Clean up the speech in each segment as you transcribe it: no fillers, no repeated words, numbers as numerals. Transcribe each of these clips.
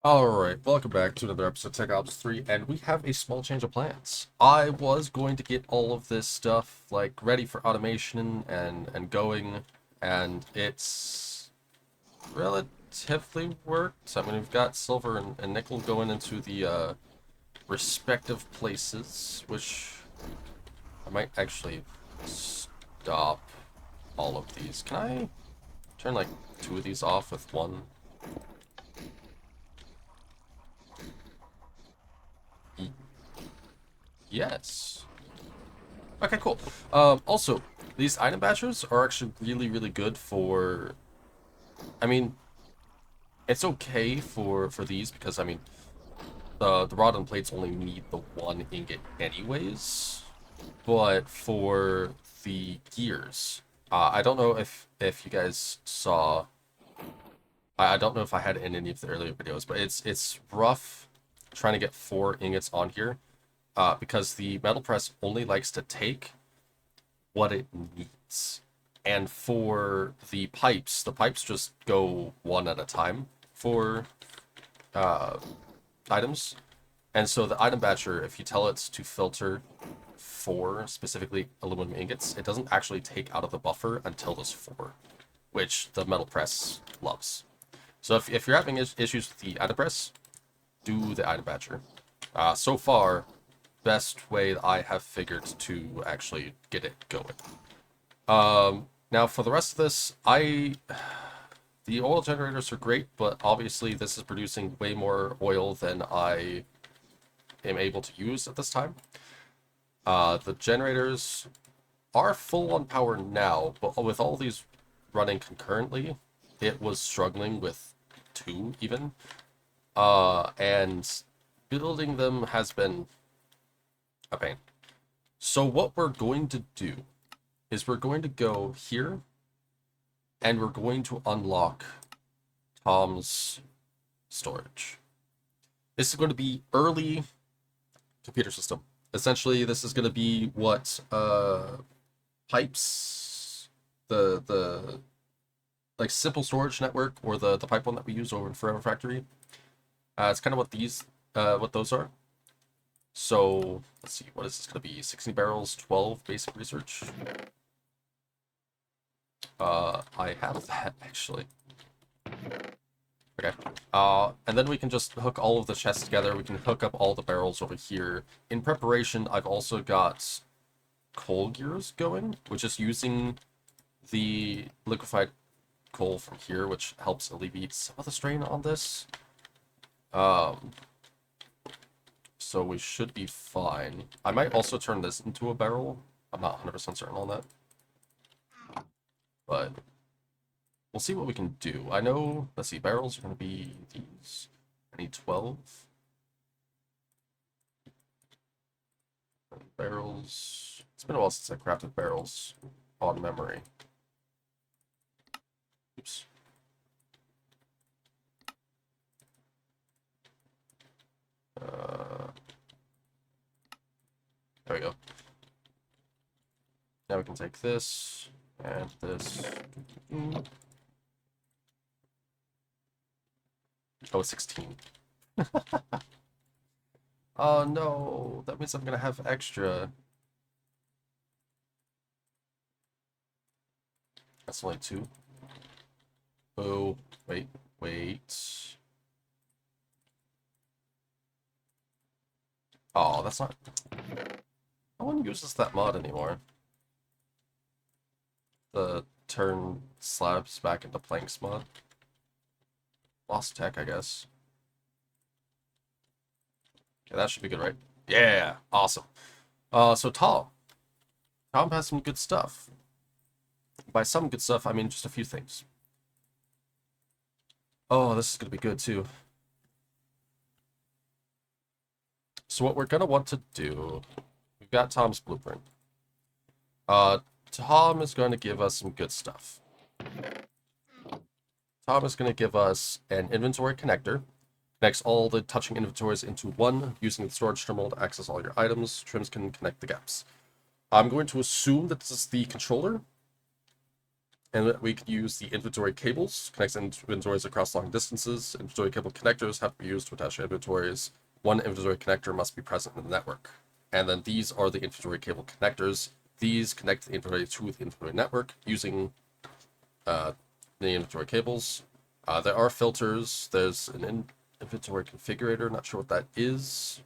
Alright, welcome back to another episode of Techopolis 3, and we have a small change of plans. I was going to get all of this stuff, like, ready for automation and going, and it's relatively worked. I mean, we've got silver and nickel going into the, respective places, which I might actually stop all of these. Can I turn, like, two of these off with one? Y- yes. Okay, cool. Also, these item batchers are actually really good for. I mean, it's okay for these because I mean, the rod and plates only need the one ingot anyways. But for the gears, I don't know if you guys saw. I don't know if I had it in any of the earlier videos, but it's rough trying to get 4 ingots on here, because the metal press only likes to take what it needs. And for the pipes just go one at a time for uh, items. And so the item batcher, if you tell it to filter for specifically aluminum ingots, it doesn't actually take out of the buffer until there's 4, which the metal press loves. So if you're having issues with the item press, do the item batcher. So far, best way I have figured to actually get it going. Now for the rest of this, the oil generators are great, but obviously this is producing way more oil than I am able to use at this time. The generators are full on power now, but with all these running concurrently, it was struggling with 2 even. And building them has been a pain. So what we're going to do is we're going to go here and we're going to unlock Tom's storage. This is going to be early computer system. Essentially, this is going to be what pipes, the like simple storage network, or the pipe one that we use over in Forever Factory. It's kind of what those are. So let's see, what is this going to be? 16 barrels, 12 basic research. I have that actually. Okay. And then we can just hook all of the chests together. We can hook up all the barrels over here. In preparation, I've also got coal gears going, which is using the liquefied coal from here, which helps alleviate some of the strain on this. So we should be fine. I might also turn this into a barrel. I'm not 100% certain on that. But we'll see what we can do. I know, let's see, barrels are going to be these. I need 12. Barrels. It's been a while since I crafted barrels on memory. Oops. There we go. Now we can take this and this. Oh, 16. Oh no, that means I'm gonna have extra. That's only 2. Oh, wait. Oh, that's not. No one uses that mod anymore. The turn slabs back into planks mod. Lost tech, I guess. Okay, that should be good, right? Yeah, awesome. So Tom. Tom has some good stuff. By some good stuff, I mean just a few things. Oh, this is gonna be good too. So what we're gonna want to do, we've got Tom's blueprint. Tom is going to give us some good stuff. Tom is going to give us an inventory connector. Connects all the touching inventories into one, using the storage terminal to access all your items. Trims can connect the gaps. I'm going to assume that this is the controller. And we could use the inventory cables, connect inventories across long distances. Inventory cable connectors have to be used to attach inventories. One inventory connector must be present in the network. And then these are the inventory cable connectors. These connect the inventory to the inventory network using the inventory cables. There are filters. There's an inventory configurator. Not sure what that is.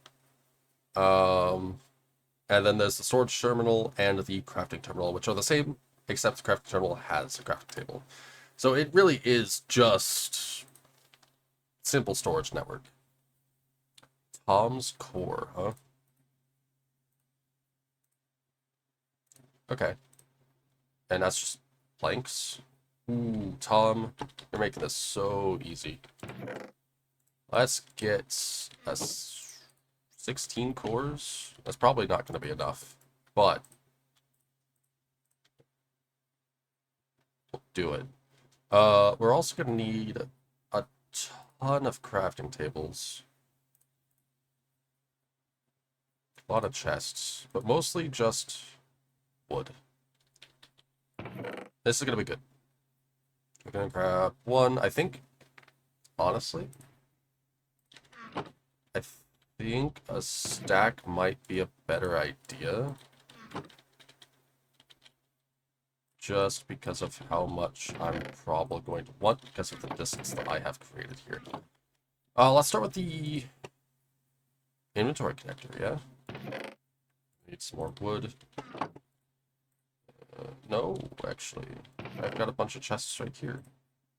And then there's the storage terminal and the crafting terminal, which are the same, except the crafting terminal has a crafting table. So it really is just simple storage network. Tom's core, huh? Okay. And that's just planks. Ooh, Tom, you're making this so easy. Let's get us 16 cores. That's probably not going to be enough, but we'll do it. We're also going to need a ton of crafting tables. A lot of chests, but mostly just wood. This is going to be good. We're going to grab one, I think, honestly, I think a stack might be a better idea. Just because of how much I'm probably going to want because of the distance that I have created here. Let's start with the inventory connector, yeah? Need some more wood. No, actually. I've got a bunch of chests right here.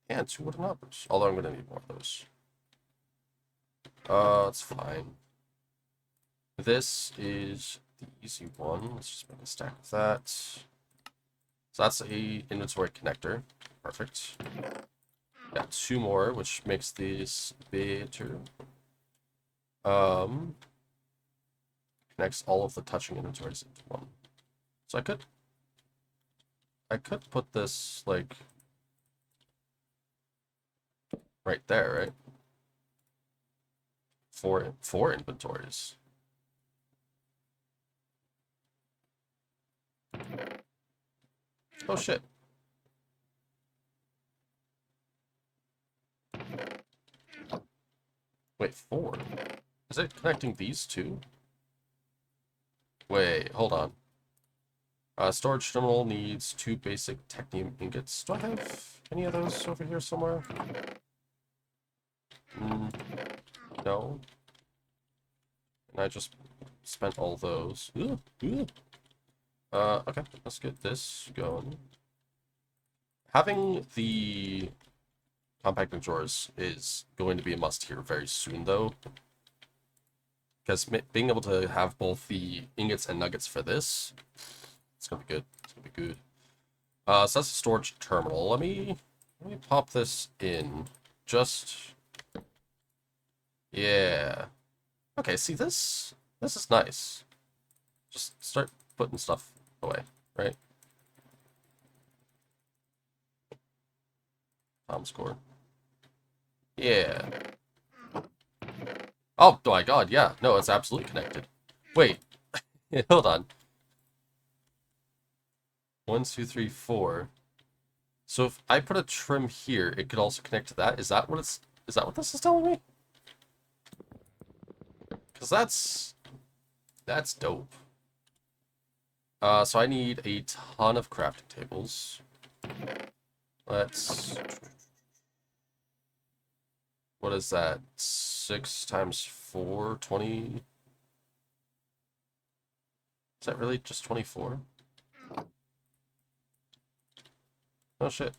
And 2 wooden hoppers. Although I'm going to need more of those. It's fine. This is the easy one. Let's just make a stack of that. So that's a inventory connector. Perfect. Got 2 more, which makes these better. Connects all of the touching inventories into one. So I could put this like right there, right? Four inventories. Oh shit. Wait, 4? Is it connecting these two? Wait, hold on. Storage terminal needs 2 basic technium ingots. Do I have any of those over here somewhere? No. And I just spent all those. Okay, let's get this going. Having the compacting drawers is going to be a must here very soon, though. Because being able to have both the ingots and nuggets for this, it's going to be good. It's going to be good. So that's a storage terminal. Let me pop this in. Just... yeah. Okay, see, this is nice. Just start putting stuff away, right? Tom's core. Yeah. Oh my god, yeah. No, it's absolutely connected. Wait. Hold on. 1, 2, 3, 4. So if I put a trim here, it could also connect to that. Is that what this is telling me? Because that's dope. So I need a ton of crafting tables. Let's... what is that? 6 times 4, 20... is that really just 24? Oh shit.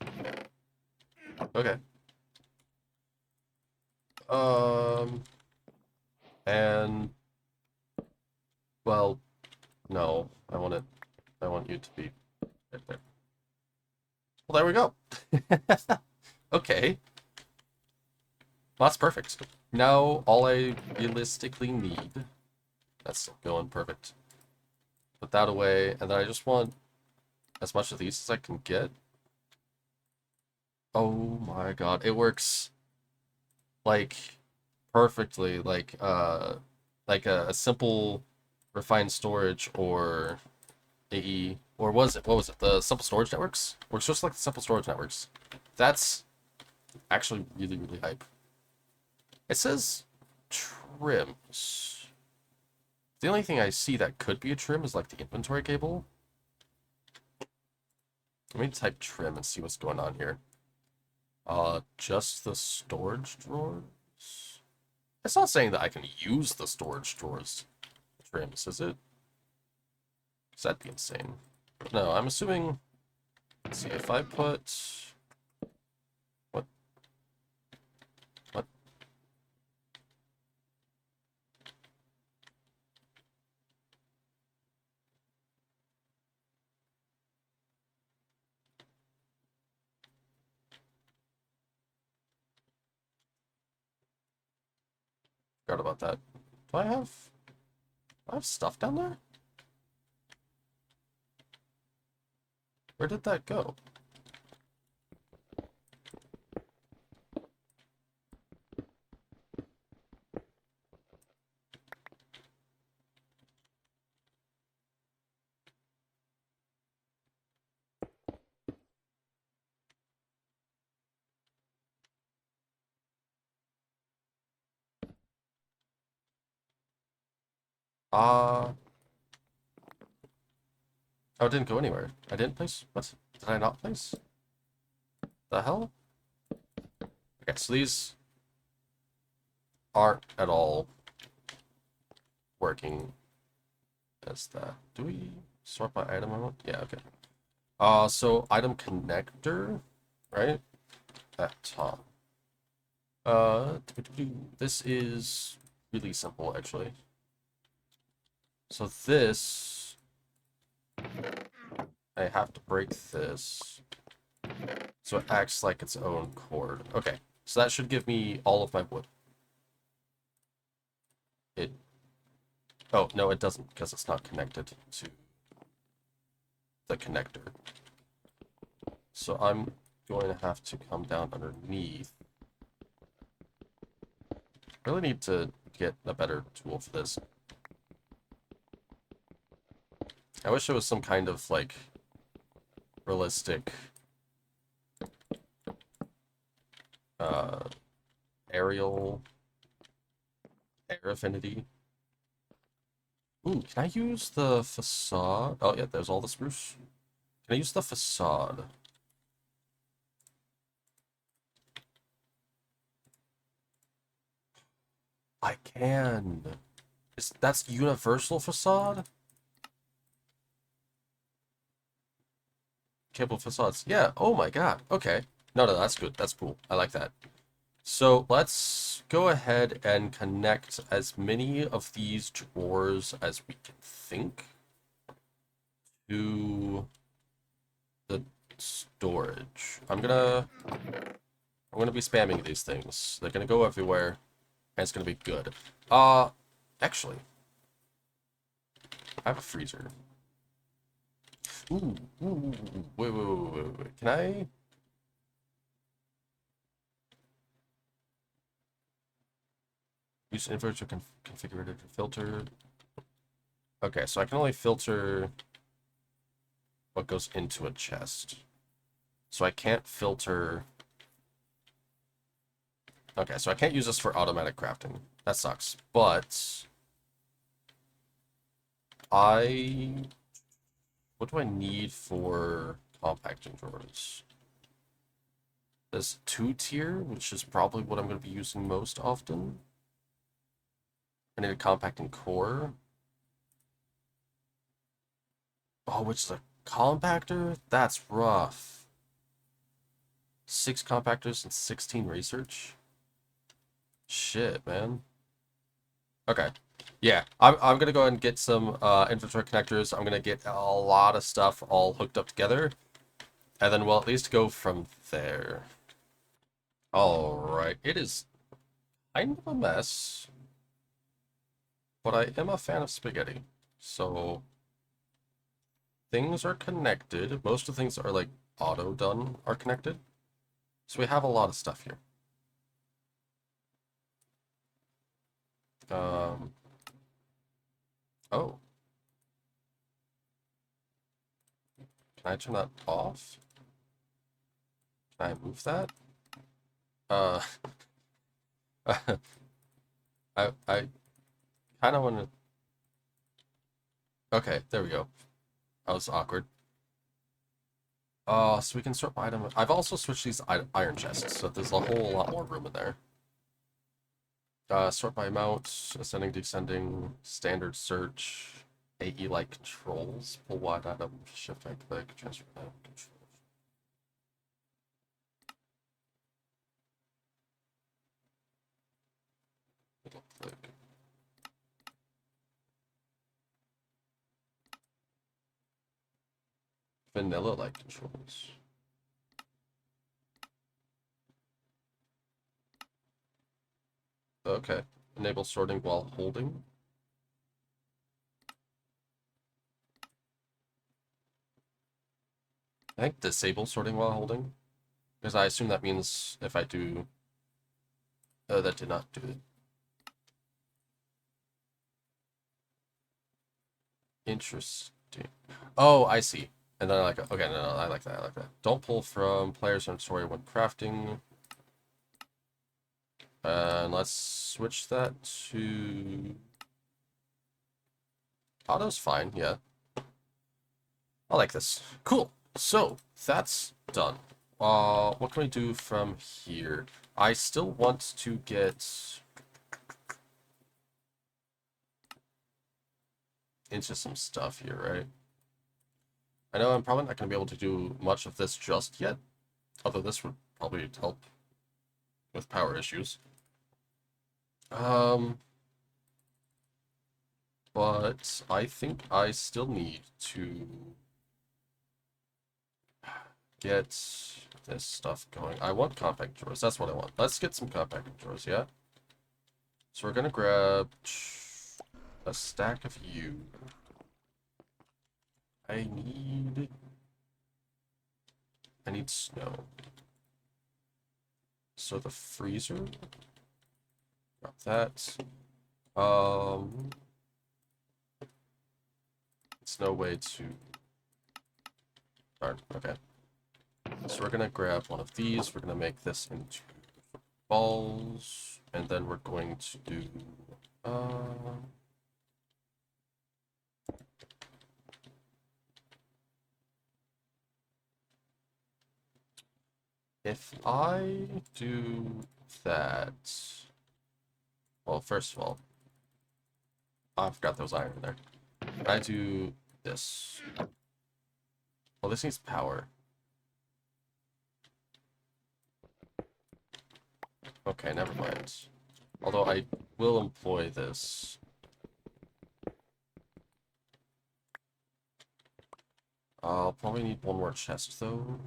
Okay. And... well, no. I want you to be right there. Well, there we go. Okay. Well, that's perfect. Now, all I realistically need... that's still going perfect. Put that away, and then I just want as much of these as I can get. Oh my god, it works like perfectly, like a simple refined storage or AE or was it? What was it? The simple storage networks? Works just like the simple storage networks. That's actually really, really hype. It says trims. The only thing I see that could be a trim is like the inventory cable. Let me type trim and see what's going on here. Just the storage drawers? It's not saying that I can use the storage drawers trims, is it? Because that'd be insane. No, I'm assuming... Let's see, if I put... What? What? Forgot about that. Do I have stuff down there? Where did that go? Oh, it didn't go anywhere. I didn't place... What? Did I not place? The hell? Okay, so these aren't at all working as that. Do we sort by item amount? Yeah, okay. So item connector, right? At top. This is really simple, actually. So this, I have to break this, so it acts like its own cord. Okay, so that should give me all of my wood. Oh, no, it doesn't, because it's not connected to the connector. So I'm going to have to come down underneath. Really need to get a better tool for this. I wish it was some kind of, like, realistic aerial air affinity. Ooh, can I use the facade? Oh, yeah, there's all the spruce. Can I use the facade? I can. That's universal facade? Cable facades. Yeah, oh my god. Okay. No, that's good. That's cool. I like that. So let's go ahead and connect as many of these drawers as we can think to the storage. I'm gonna be spamming these things. They're gonna go everywhere, and it's gonna be good. Actually, I have a freezer. Ooh, wait. Can I? Use inverter to configure it to filter. Okay, so I can only filter what goes into a chest. So I can't filter... Okay, so I can't use this for automatic crafting. That sucks. But... What do I need for compacting drawers? This 2-tier, which is probably what I'm going to be using most often. I need a compacting core. Oh, which is a compactor? That's rough. 6 compactors and 16 research? Shit, man. Okay. Yeah, I'm gonna go ahead and get some inventory connectors. I'm gonna get a lot of stuff all hooked up together. And then we'll at least go from there. Alright, it is kind of a mess. But I am a fan of spaghetti. So things are connected. Most of the things are like auto done are connected. So we have a lot of stuff here. Oh. Can I turn that off? Can I move that? Uh, I kind of want to. Okay, there we go. That was awkward. So we can sort by item. I've also switched these iron chests, so there's a whole lot more room in there. Sort by amount, ascending, descending, standard search, AE-like controls, pull wide item, shift right click, transfer item controls. Middle click. Vanilla-like controls. Okay. Enable sorting while holding. I think disable sorting while holding. Because I assume that means if I do... that did not do it. Interesting. Oh, I see. And then I like it. Okay, no, I like that. I like that. Don't pull from player's inventory when crafting. And let's switch that to... Auto's fine, yeah. I like this. Cool. So, that's done. What can we do from here? I still want to get into some stuff here, right? I know I'm probably not going to be able to do much of this just yet, although this would probably help with power issues. But I think I still need to get this stuff going. I want compact drawers. That's what I want. Let's get some compact drawers, yeah? So we're gonna grab a stack of you. I need snow. So the freezer. Grab that. It's no way to... Darn, okay. So we're gonna grab one of these, we're gonna make this into balls, and then we're going to do... if I do that... Well, first of all, I've got those iron in there. I do this. Well, this needs power. Okay, never mind. Although I will employ this. I'll probably need one more chest, though.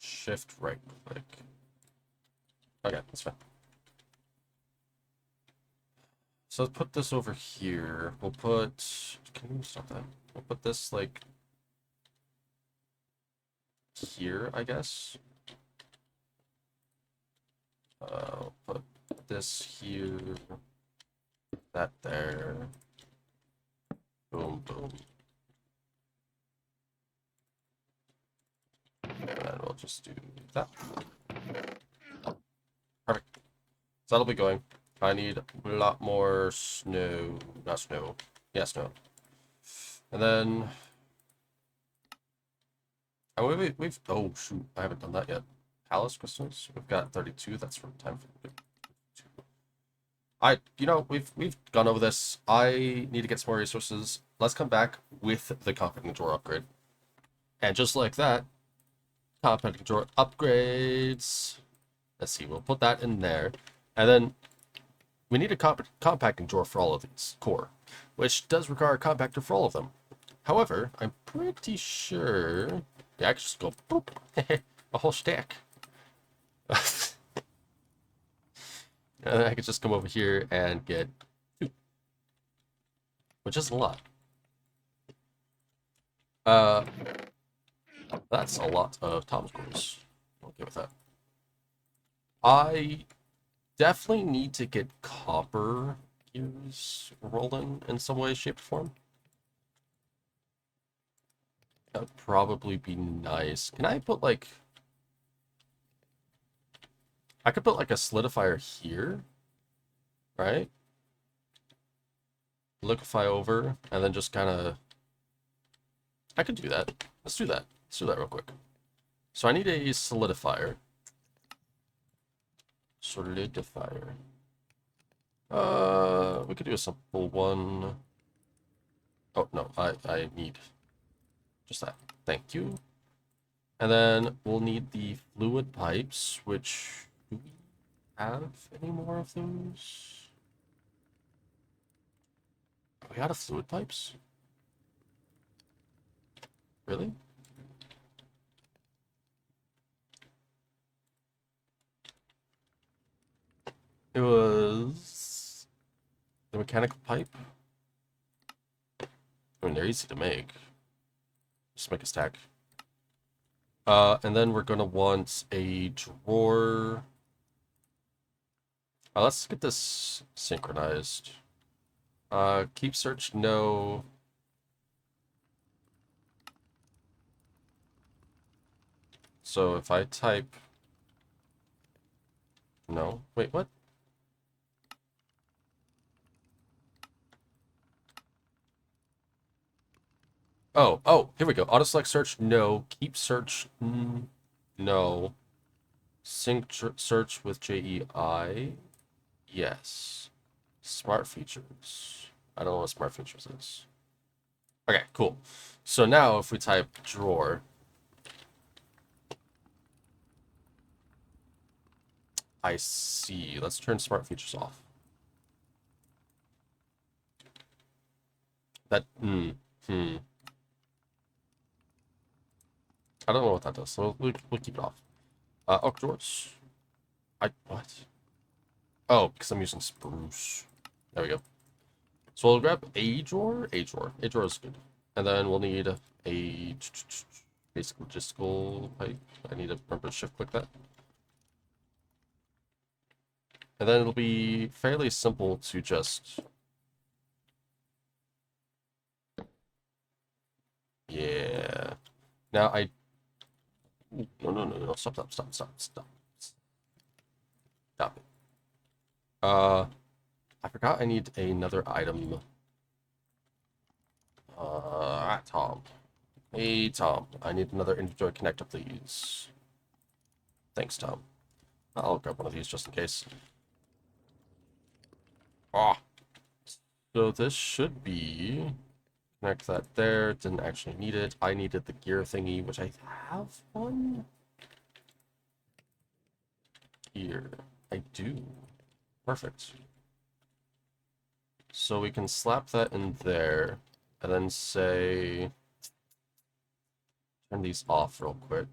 Shift right click. Okay, that's fine. So let's put this over here. We'll put... Can you stop that? We'll put this, like... here, I guess. Put this here. That there. Boom, boom. And then we'll just do that. Perfect. So that'll be going. I need a lot more snow. Not snow. Yeah, snow. And then... Oh, we've... Oh, shoot. I haven't done that yet. Palace crystals. We've got 32. That's from time for... we've gone over this. I need to get some more resources. Let's come back with the compact drawer upgrade. And just like that, compact drawer upgrades. Let's see, we'll put that in there. And then we need a compacting drawer for all of these core, which does require a compactor for all of them. However, I'm pretty sure... Yeah, I can just go boop, a whole stack. And then I could just come over here and get 2, which isn't a lot. That's a lot of Tom's cores. Okay with that. I definitely need to get copper gears rolling in some way, shape, or form. That would probably be nice. Can I put like... I could put like a solidifier here, right? Liquefy over, and then just kind of... I could do that. Let's do that. Let's do that real quick. So I need a solidifier. Solidifier. We could do a simple one. Oh, no, I need just that. Thank you. And then we'll need the fluid pipes, which... Do we have any more of those? Are we out of fluid pipes? Really? It was the mechanical pipe. I mean, they're easy to make. Just make a stack. And then we're gonna want a drawer. Let's get this synchronized. Keep search, no. So if I type... No. Wait, what? Oh, here we go. Auto select search, no. Keep search, no. Sync search with JEI, yes. Smart features. I don't know what smart features is. Okay, cool. So now if we type drawer, I see. Let's turn smart features off. That, I don't know what that does, so we'll keep it off. Oak drawers. What? Oh, because I'm using spruce. There we go. So we'll grab a drawer. A drawer. A drawer is good. And then we'll need a basic logistical pipe. I need to remember to shift click that. And then it'll be fairly simple to just... Yeah. Now I... No. Stop. Stop it. I forgot I need another item. Tom. Hey, Tom. I need another inventory connector, please. Thanks, Tom. I'll grab one of these just in case. Ah. So this should be... Connect that there. Didn't actually need it. I needed the gear thingy, which I have one. Here. I do. Perfect. So we can slap that in there, and then say... Turn these off real quick.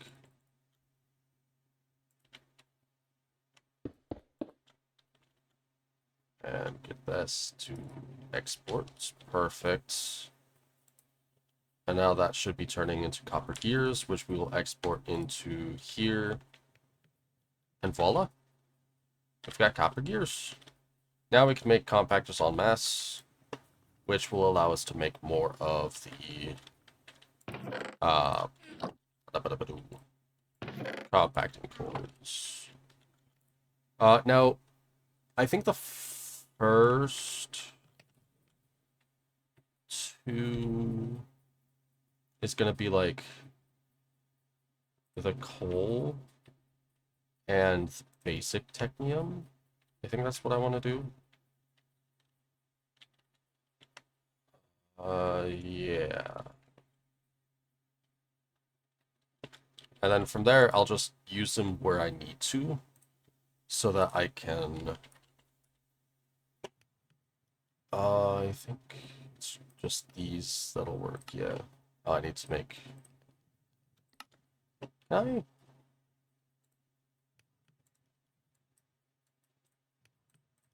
And get this to export. Perfect. And now that should be turning into copper gears, which we will export into here. And voila. We've got copper gears. Now we can make compactors en masse, which will allow us to make more of the compacting cores. Now, I think the first two is going to be like the coal and basic technium. I think that's what I want to do. Yeah. And then from there, I'll just use them where I need to, so that I can... I think it's just these that'll work, yeah. Oh, I need to make... Can I?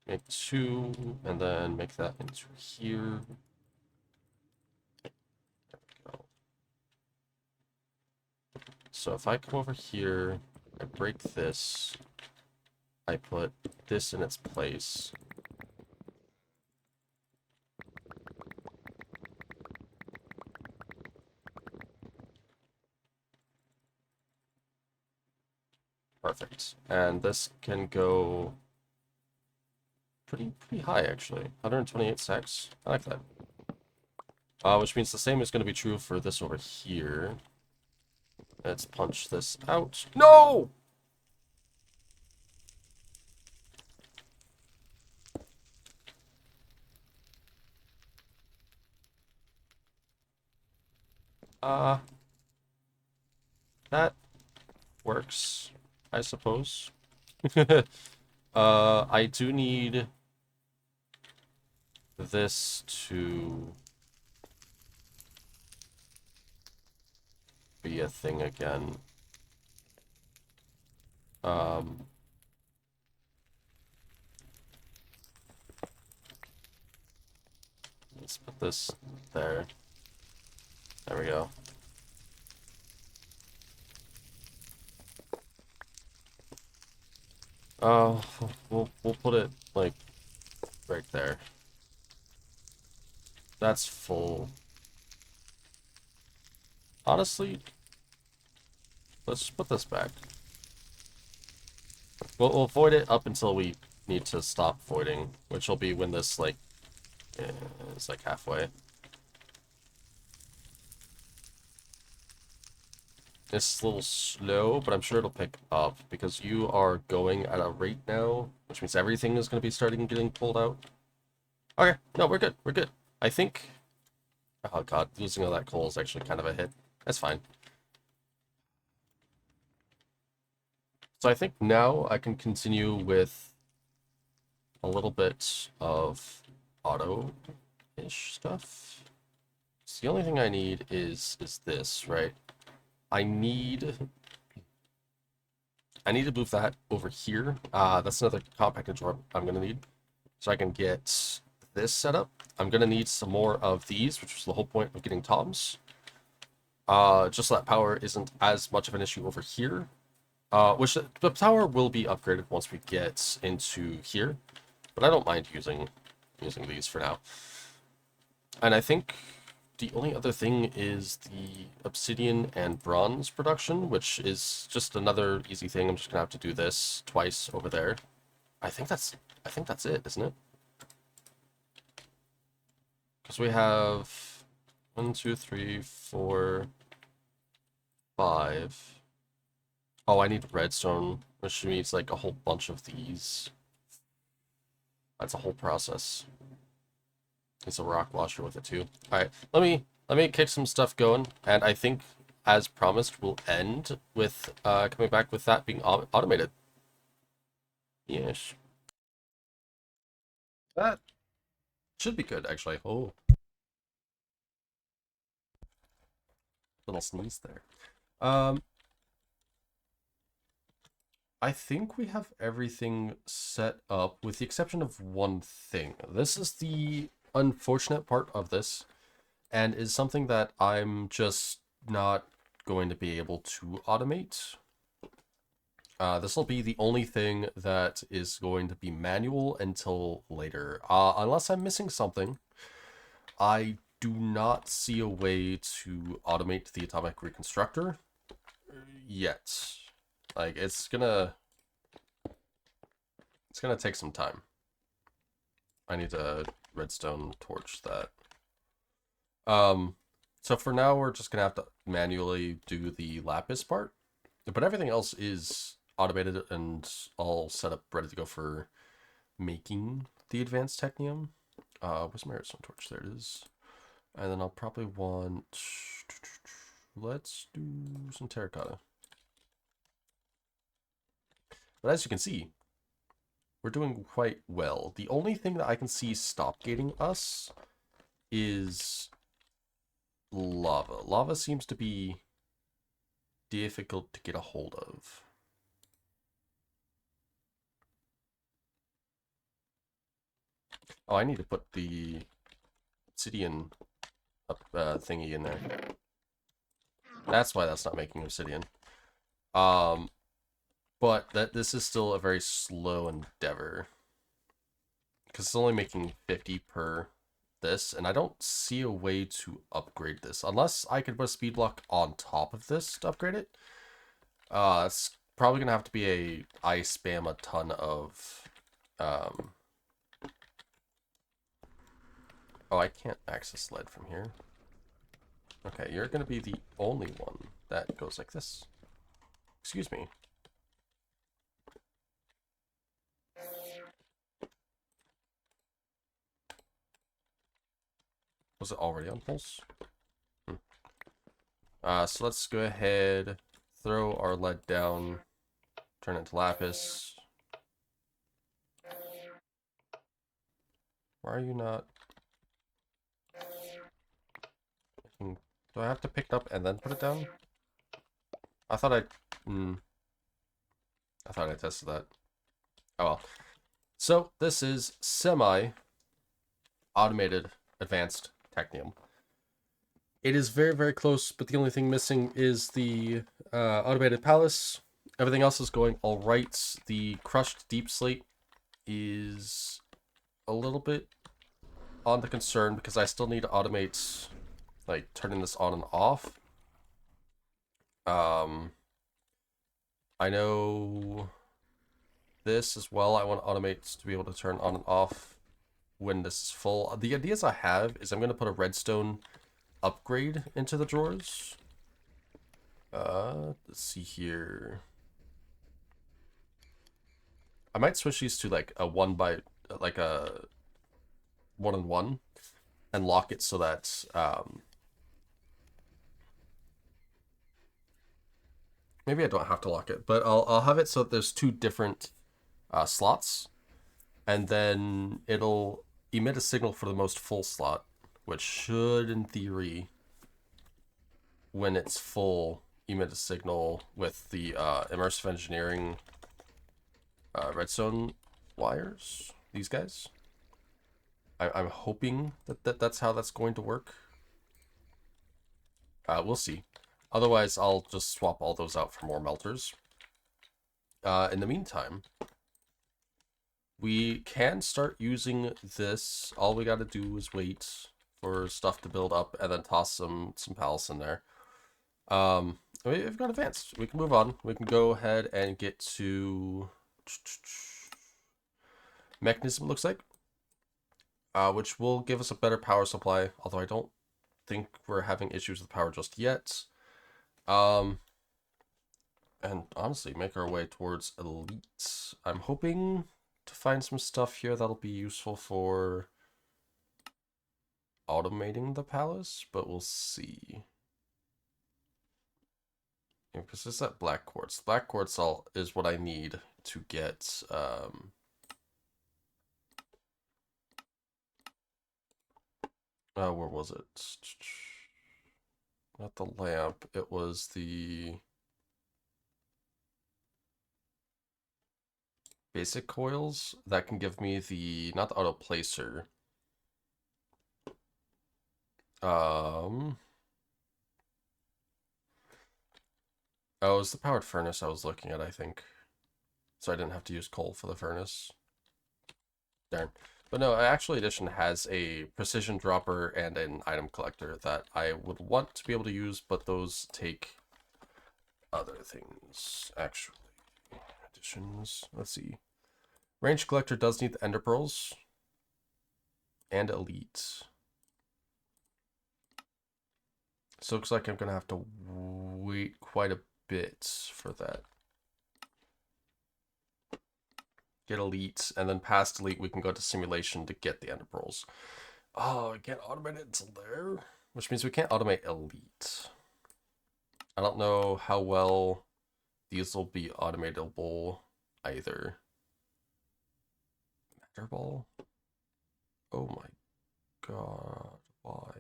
Make two, and then make that into here. There we go. So if I come over here, I break this, I put this in its place. Perfect. And this can go pretty high, actually. 128 stacks. I like that. Which means the same is going to be true for this over here. Let's punch this out. No! That works, I suppose. I do need this to be a thing again. Let's put this there. There we go. Oh, we'll put it like right there. That's full. Honestly, let's just put this back. We'll void it up until we need to stop voiding, which will be when this like is like halfway. It's a little slow, but I'm sure it'll pick up because you are going at a rate now, which means everything is going to be starting getting pulled out. Okay, no, we're good. We're good. I think. Oh god, losing all that coal is actually kind of a hit. That's fine. So I think now I can continue with a little bit of auto-ish stuff. So the only thing I need is this, right? I need to move that over here. That's another compact drawer I'm gonna need. So I can get this set up. I'm gonna need some more of these, which was the whole point of getting toms. Just so that power isn't as much of an issue over here. Which the power will be upgraded once we get into here, but I don't mind using these for now. And I think the only other thing is the obsidian and bronze production, which is just another easy thing. I'm just gonna have to do this twice over there. I think that's it, isn't it? Because we have 1, 2, 3, 4, 5. Oh, I need redstone, which means like a whole bunch of these. That's a whole process. It's a rock washer with it too. Alright, let me kick some stuff going, and I think, as promised, we'll end with coming back with that being automated. Yes. That should be good, actually. Oh. Little sneeze there. I think we have everything set up with the exception of one thing. This is the unfortunate part of this, and is something that I'm just not going to be able to automate. This will be the only thing that is going to be manual until later. Unless I'm missing something, I do not see a way to automate the atomic reconstructor yet. Like, it's gonna take some time. I need to redstone torch that. So for now, we're just gonna have to manually do the lapis part, but everything else is automated and all set up, ready to go for making the advanced technium. Where's my redstone torch? There it is. And then I'll probably want. Let's do some terracotta. But as you can see, we're doing quite well. The only thing that I can see stop gating us is lava. Lava seems to be difficult to get a hold of. Oh, I need to put the obsidian up, thingy in there. That's why that's not making obsidian. But this is still a very slow endeavor. Because it's only making 50 per this, and I don't see a way to upgrade this. Unless I could put a speed block on top of this to upgrade it. It's probably going to have to be I spam a ton of... Oh, I can't access lead from here. Okay, you're going to be the only one that goes like this. Excuse me. Was it already on pulse? So let's go ahead, throw our lead down, turn it to lapis. Why are you not? Do I have to pick it up and then put it down? I thought I tested that. Oh well. So this is semi-automated advanced technium. It is very, very close, but the only thing missing is the automated palace. Everything else is going all right. The crushed deep slate is a little bit on the concern because I still need to automate, like, turning this on and off. I know this as well. I want to automate to be able to turn on and off when this is full. The ideas I have is I'm going to put a redstone upgrade into the drawers. Let's see here. I might switch these to like a 1-on-1 and lock it so that maybe I don't have to lock it, but I'll have it so that there's 2 different slots, and then it'll emit a signal for the most full slot, which should, in theory, when it's full, emit a signal with the immersive engineering redstone wires. These guys. I'm hoping that's how that's going to work. We'll see. Otherwise, I'll just swap all those out for more melters. In the meantime, we can start using this. All we got to do is wait for stuff to build up and then toss some pallets in there. We've got advanced. We can move on. We can go ahead and get to mechanism, looks like, which will give us a better power supply, although I don't think we're having issues with power just yet. And honestly, make our way towards elite. I'm hoping to find some stuff here that'll be useful for automating the palace, but we'll see. Yeah, because it's that black quartz. Black quartz is what I need to get where was it? Not the lamp, it was the basic coils that can give me the, not the auto placer. Oh, it was the powered furnace I was looking at, I think. So I didn't have to use coal for the furnace. Darn. But no, Actual Edition has a precision dropper and an item collector that I would want to be able to use, but those take other things. Actually, Editions. Let's see. Range collector does need the ender pearls and elite. So it looks like I'm going to have to wait quite a bit for that. Get elite, and then past elite we can go to simulation to get the ender pearls. Oh, I can't automate it until there, which means we can't automate elite. I don't know how well these will be automatable either. Matter ball? Oh my god, why?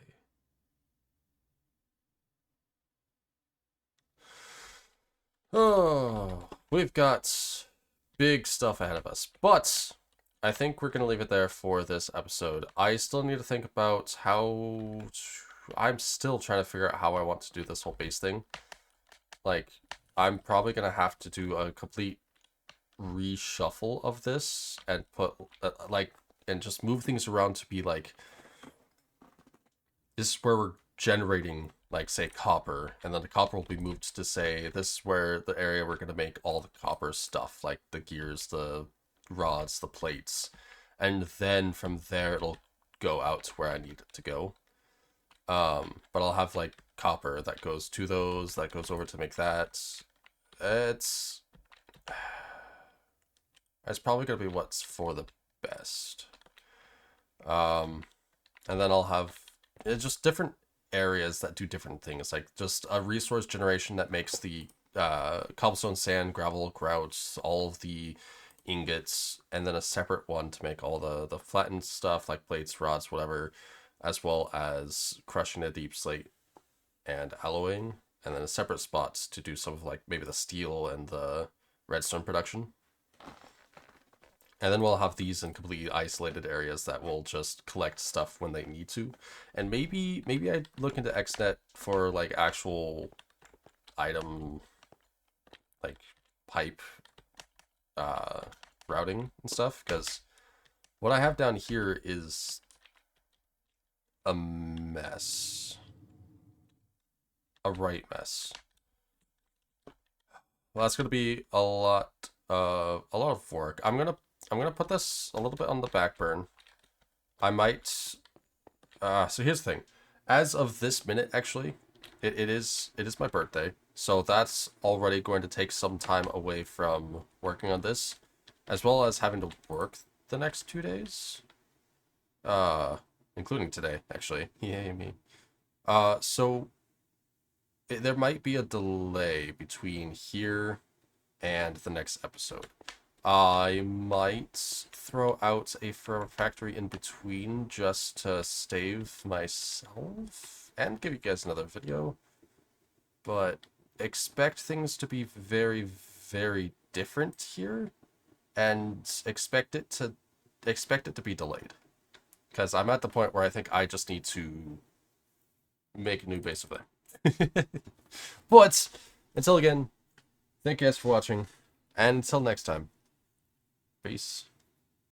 Oh, we've got big stuff ahead of us, but I think we're going to leave it there for this episode. I still need to think about how... I'm still trying to figure out how I want to do this whole base thing. Like, I'm probably going to have to do a complete reshuffle of this and put like and just move things around to be like, this is where we're generating, like, say, copper, and then the copper will be moved to, say, this is where the area we're going to make all the copper stuff, like the gears, the rods, the plates, and then from there it'll go out to where I need it to go. But I'll have, like, copper that goes to those, that goes over to make that. It's probably going to be what's for the best. And then I'll have just different areas that do different things, like just a resource generation that makes the cobblestone, sand, gravel, grouts, all of the ingots, and then a separate one to make all the flattened stuff like plates, rods, whatever, as well as crushing the deep slate and alloying, and then a separate spot to do some of, like, maybe the steel and the redstone production. And then we'll have these in completely isolated areas that will just collect stuff when they need to. And maybe I'd look into XNet for, like, actual item, like, pipe routing and stuff, because what I have down here is a mess. A right mess. Well, that's gonna be a lot of work. I'm gonna put this a little bit on the back burn. I might so here's the thing. As of this minute, actually, it is my birthday. So that's already going to take some time away from working on this, as well as having to work the next 2 days. Including today, actually. Yay me. So there might be a delay between here and the next episode. I might throw out a factory in between just to stave myself and give you guys another video. But expect things to be very, very different here, and expect it to be delayed. Because I'm at the point where I think I just need to make a new base of there. But until again, thank you guys for watching, and until next time, peace.